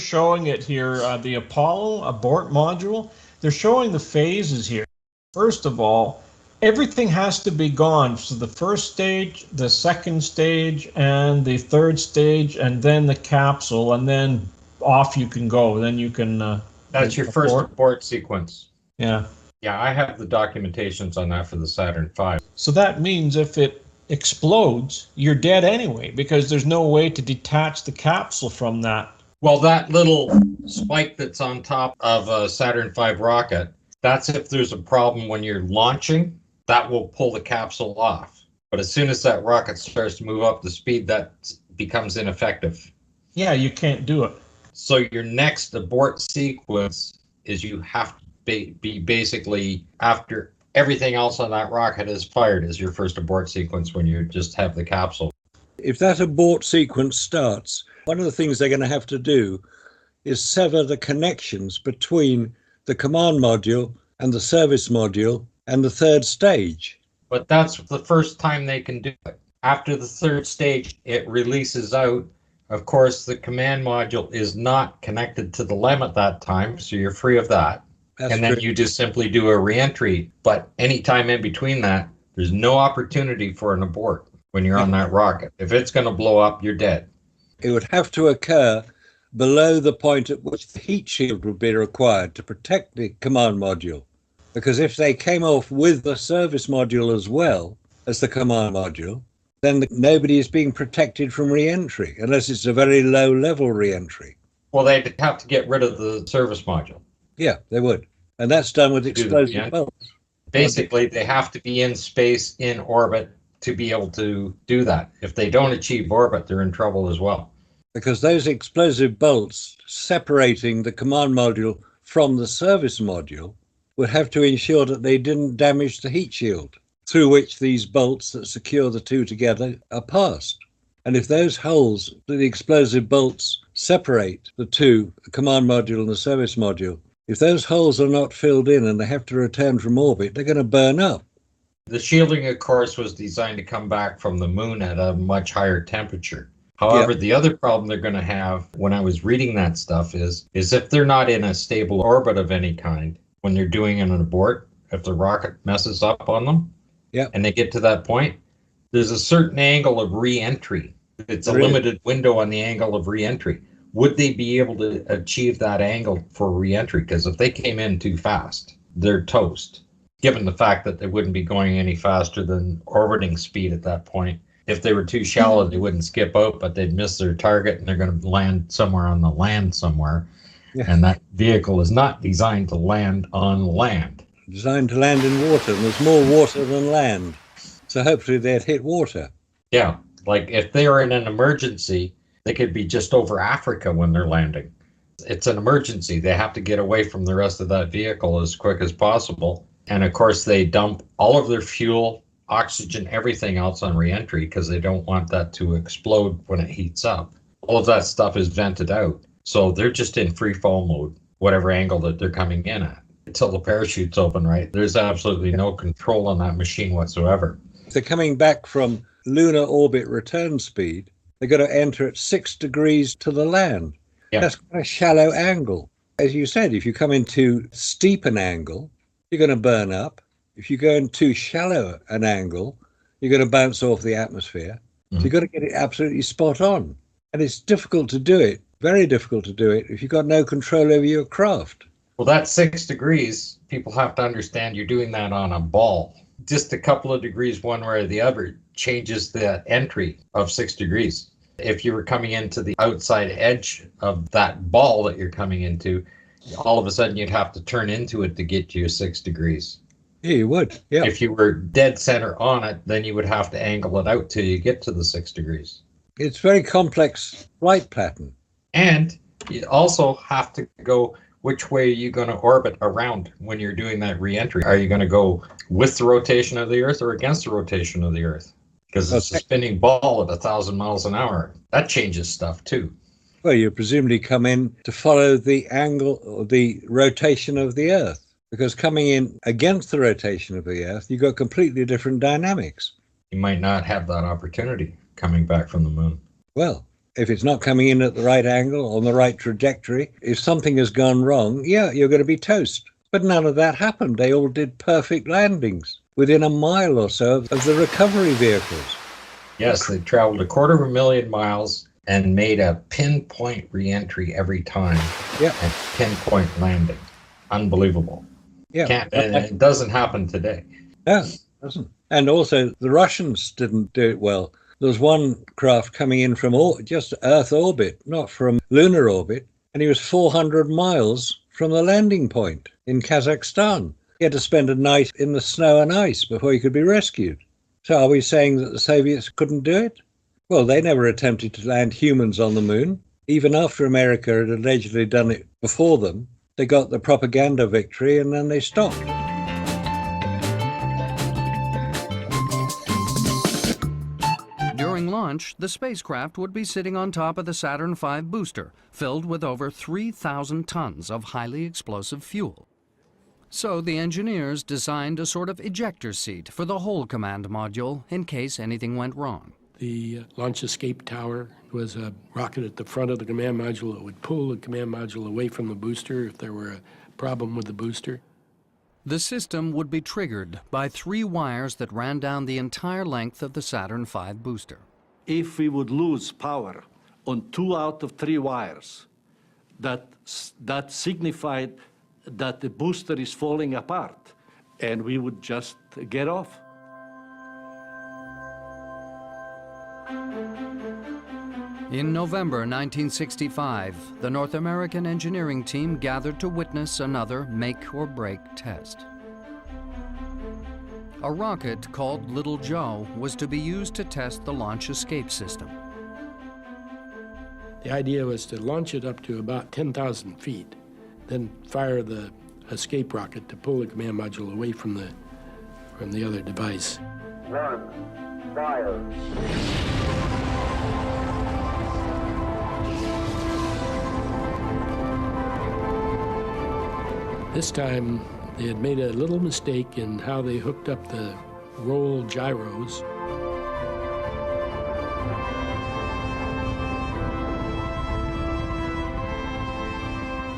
showing it here, the Apollo abort module. They're showing the phases here. First of all, everything has to be gone. So the first stage, the second stage, and the third stage, and then the capsule, and then off you can go. Then you can. That's your first abort sequence. Yeah. Yeah, I have the documentations on that for the Saturn V. So that means if it explodes, you're dead anyway, because there's no way to detach the capsule from that. Well, that little spike that's on top of a Saturn V rocket, that's if there's a problem when you're launching, that will pull the capsule off. But as soon as that rocket starts to move up the speed, that becomes ineffective. Yeah, you can't do it. So your next abort sequence is you have to be basically after everything else on that rocket is fired is your first abort sequence when you just have the capsule. If that abort sequence starts, one of the things they're going to have to do is sever the connections between the command module and the service module and the third stage. But that's the first time they can do it. After the third stage, it releases out. Of course, the command module is not connected to the LEM at that time, so you're free of that. That's and then true. you just simply do a reentry. But any time in between that, there's no opportunity for an abort when you're on that rocket. If it's going to blow up, you're dead. It would have to occur below the point at which the heat shield would be required to protect the command module. Because if they came off with the service module as well as the command module, then nobody is being protected from re-entry, unless it's a very low-level re-entry. Well, they'd have to get rid of the service module. Yeah, they would. And that's done with explosive bolts. Basically, they have to be in space, in orbit, to be able to do that. If they don't achieve orbit, they're in trouble as well. Because those explosive bolts separating the command module from the service module would have to ensure that they didn't damage the heat shield through which these bolts that secure the two together are passed. And if those holes, the explosive bolts, separate the two, the command module and the service module, if those holes are not filled in and they have to return from orbit, they're going to burn up. The shielding, of course, was designed to come back from the moon at a much higher temperature. However, the other problem they're going to have when I was reading that stuff is if they're not in a stable orbit of any kind, when they're doing an abort, if the rocket messes up on them, and they get to that point, there's a certain angle of re-entry. It's a limited window on the angle of re-entry. Would they be able to achieve that angle for re-entry? Because if they came in too fast, they're toast, given the fact that they wouldn't be going any faster than orbiting speed at that point. If they were too shallow, they wouldn't skip out, but they'd miss their target and they're going to land somewhere on the land somewhere. Yeah. And that vehicle is not designed to land on land. Designed to land in water, and there's more water than land. So hopefully they'd hit water. Yeah, like if they are in an emergency, they could be just over Africa when they're landing. It's an emergency. They have to get away from the rest of that vehicle as quick as possible. And of course, they dump all of their fuel, oxygen, everything else on reentry because they don't want that to explode when it heats up. All of that stuff is vented out. So they're just in free fall mode, whatever angle that they're coming in at, until the parachute's open, right? There's absolutely no control on that machine whatsoever. If they're coming back from lunar orbit return speed, they've got to enter at 6 degrees to the land. Yep. That's quite a shallow angle. As you said, if you come into steep an angle, you're going to burn up. If you go in too shallow an angle, you're going to bounce off the atmosphere. So you've got to get it absolutely spot on. And it's difficult to do it, very difficult to do it, if you've got no control over your craft. Well, that 6 degrees, people have to understand you're doing that on a ball. Just a couple of degrees one way or the other changes the entry of 6 degrees. If you were coming into the outside edge of that ball that you're coming into, all of a sudden you'd have to turn into it to get to your 6 degrees. Yeah, you would. Yeah. If you were dead center on it, then you would have to angle it out till you get to the 6 degrees. It's very complex flight pattern. And you also have to go which way are you going to orbit around when you're doing that re-entry. Are you going to go with the rotation of the Earth or against the rotation of the Earth? Because it's a spinning ball at 1,000 miles an hour. That changes stuff too. Well, you presumably come in to follow the angle or the rotation of the Earth. Because coming in against the rotation of the Earth, you've got completely different dynamics. You might not have that opportunity coming back from the moon. Well, If it's not coming in at the right angle, on the right trajectory, if something has gone wrong, yeah, you're going to be toast. But none of that happened. They all did perfect landings within a mile or so of the recovery vehicles. Yes, they traveled 250,000 miles and made a pinpoint re-entry every time. Yeah. And pinpoint landing. Unbelievable. Yeah. And it doesn't happen today. No, it doesn't. And also, the Russians didn't do it well. There was one craft coming in from just Earth orbit, not from lunar orbit, and he was 400 miles from the landing point in Kazakhstan. He had to spend a night in the snow and ice before he could be rescued. So are we saying that the Soviets couldn't do it? Well, they never attempted to land humans on the moon. Even after America had allegedly done it before them, they got the propaganda victory and then they stopped. During launch, the spacecraft would be sitting on top of the Saturn V booster, filled with over 3,000 tons of highly explosive fuel. So the engineers designed a sort of ejector seat for the whole command module in case anything went wrong. The launch escape tower was a rocket at the front of the command module that would pull the command module away from the booster if there were a problem with the booster. The system would be triggered by 3 wires that ran down the entire length of the Saturn V booster. If we would lose power on 2 out of 3 wires, that signified that the booster is falling apart, and we would just get off. In November 1965, the North American engineering team gathered to witness another make-or-break test. A rocket called Little Joe was to be used to test the launch escape system. The idea was to launch it up to about 10,000 feet, then fire the escape rocket to pull the command module away from the other device. 1, fire. This time, they had made a little mistake in how they hooked up the roll gyros.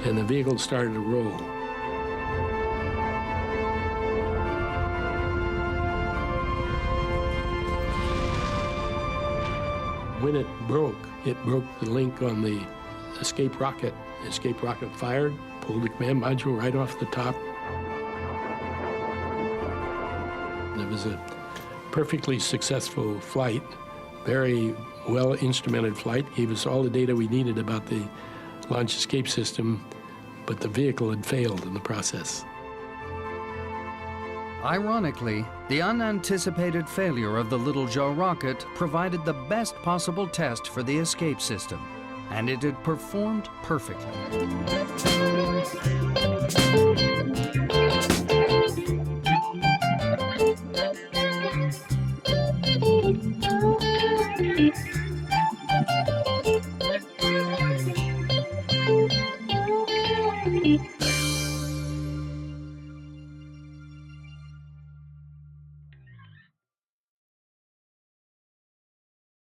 And the vehicle started to roll. When it broke the link on the escape rocket. The escape rocket fired, pulled the command module right off the top. It was a perfectly successful flight, very well instrumented flight, gave us all the data we needed about the launch escape system, but the vehicle had failed in the process. Ironically, the unanticipated failure of the Little Joe rocket provided the best possible test for the escape system, and it had performed perfectly.